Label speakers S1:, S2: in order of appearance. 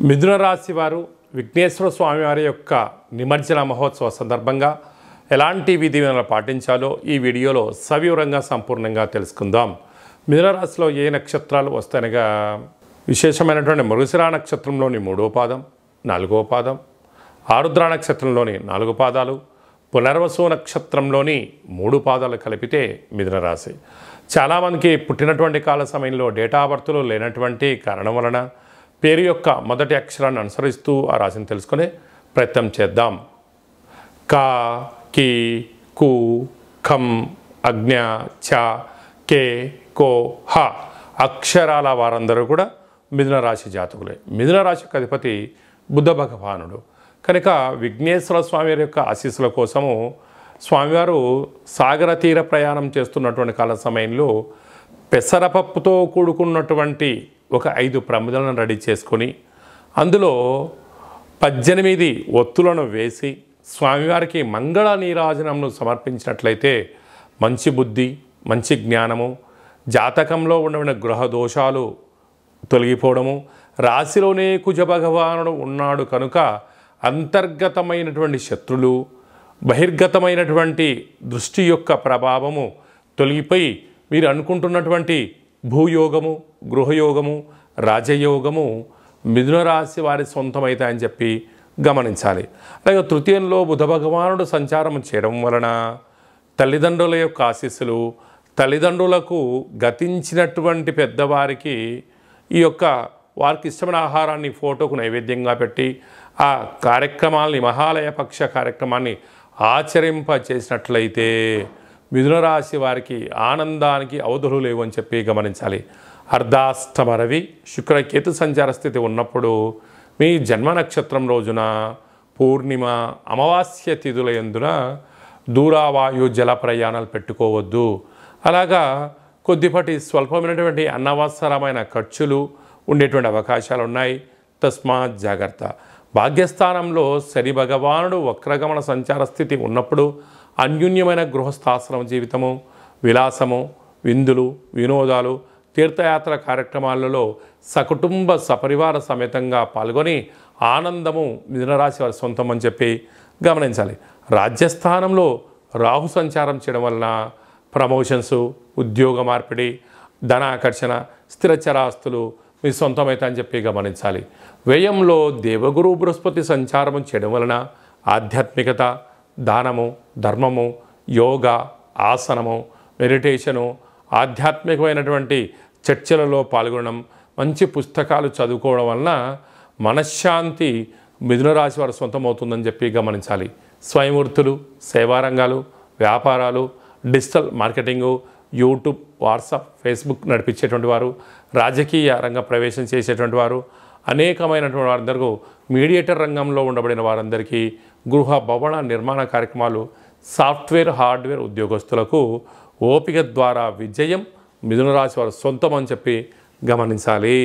S1: మిథున రాశి వారు విఘ్నేశ్వర స్వామి వారి యొక్క నిమజ్జన మహోత్సవ సందర్భంగా ఎలాంటి విధి విధానాలు పాటించాలో ఈ వీడియోలో సవివరంగా సంపూర్ణంగా తెలుసుకుందాం. మిథున రాశిలో ఏ నక్షత్రాలు వస్తాయనగా విశేషమైనటువంటి మృగశిర నక్షత్రంలోని 3వ పాదం, 4వ పాదం, ఆరుద్ర నక్షత్రంలోని 4 పాదాలు, పునర్వసు నక్షత్రంలోని 3 పాదాలు కలిపితే మిథున రాశి. చాలామందికి పుట్టినటువంటి కాల సమయంలో డేటా ఆఫ్ బర్త్లు లేనటువంటి కారణం వలన పేరు యొక్క మొదటి అక్షరాన్ని అనుసరిస్తూ ఆ రాశిని తెలుసుకునే ప్రయత్నం చేద్దాం. కా, కి, కు, ఖం, అజ్ఞ, చ, కే, కో, హ అక్షరాల వారందరూ కూడా మిథున రాశి జాతకులే. మిథున రాశికి అధిపతి బుద్ధ భగవానుడు కనుక విఘ్నేశ్వర స్వామి యొక్క ఆశీస్సుల కోసము స్వామివారు సాగర తీర ప్రయాణం చేస్తున్నటువంటి కాల సమయంలో పెసరపప్పుతో కూడుకున్నటువంటి ఒక 5 ప్రమిదలను రెడీ చేసుకొని అందులో 18 ఒత్తులను వేసి స్వామివారికి మంగళ నీరాజనంను సమర్పించినట్లయితే మంచి బుద్ధి, మంచి జ్ఞానము, జాతకంలో ఉన్న గృహ దోషాలు తొలగిపోవడము, రాశిలోనే కుజ భగవానుడు ఉన్నాడు కనుక అంతర్గతమైనటువంటి శత్రులు, బహిర్గతమైనటువంటి దృష్టి యొక్క ప్రభావము తొలగిపోయి మీరు అనుకుంటున్నటువంటి భూయోగము, గృహయోగము, రాజయోగము మిథున రాశి వారి సొంతమవుతాయని చెప్పి గమనించాలి. అలాగే తృతీయంలో బుధ భగవానుడు సంచారం చేయడం వలన తల్లిదండ్రుల యొక్క ఆశీస్సులు, తల్లిదండ్రులకు గతించినటువంటి పెద్దవారికి ఈ యొక్క వారికి ఇష్టమైన ఆహారాన్ని ఫోటోకు నైవేద్యంగా పెట్టి ఆ కార్యక్రమాల్ని మహాలయ పక్ష కార్యక్రమాన్ని ఆచరింప చేసినట్లయితే మిథున రాశి వారికి ఆనందానికి అవధులు లేవు అని చెప్పి గమనించాలి. అర్ధాష్టమ రవి శుక్రకేతు సంచార స్థితి ఉన్నప్పుడు మీ జన్మ నక్షత్రం రోజున పూర్ణిమ, అమావాస్య తిథుల యందున దూరావాయు జల ప్రయాణాలు పెట్టుకోవద్దు. అలాగా కొద్దిపాటి స్వల్పమైనటువంటి అనవసరమైన ఖర్చులు ఉండేటువంటి అవకాశాలు ఉన్నాయి. తస్మాత్ జాగ్రత్త. భాగ్యస్థానంలో శని భగవానుడు వక్రగమన సంచార స్థితి ఉన్నప్పుడు అన్యూన్యమైన గృహస్థాశ్రమ జీవితము, విలాసము, విందులు, వినోదాలు, తీర్థయాత్ర కార్యక్రమాలలో సకుటుంబ సపరివార సమేతంగా పాల్గొని ఆనందము మిథున రాశి వారి సొంతం అని చెప్పి గమనించాలి. రాజ్యస్థానంలో రాహు సంచారం చేయడం వలన ప్రమోషన్స్, ఉద్యోగ మార్పిడి, ధన ఆకర్షణ, స్థిరచరాస్తులు మీ సొంతమైతే అని చెప్పి గమనించాలి. వ్యయంలో దేవగురు బృహస్పతి సంచారం చేయడం వలన ఆధ్యాత్మికత, దానము, ధర్మము, యోగా, ఆసనము, మెడిటేషను, ఆధ్యాత్మికమైనటువంటి చర్చలలో పాల్గొనడం, మంచి పుస్తకాలు చదువుకోవడం వలన మనశ్శాంతి మిథున రాశి వారి సొంతమవుతుందని చెప్పి గమనించాలి. స్వయంవృత్తులు, సేవారంగాలు, వ్యాపారాలు, digital marketing, YouTube, WhatsApp, Facebook నడిపించేటువంటి వారు, రాజకీయ రంగ ప్రవేశం చేసేటువంటి వారు, అనేకమైనటువంటి వారందరికీ మీడియేటర్ రంగంలో ఉండబడిన వారందరికీ గృహ భవన నిర్మాణ కార్యక్రమాలు, సాఫ్ట్వేర్, హార్డ్వేర్ ఉద్యోగస్తులకు ఓపిక ద్వారా విజయం మిథున రాశి వారు సొంతం అని చెప్పి గమనించాలి.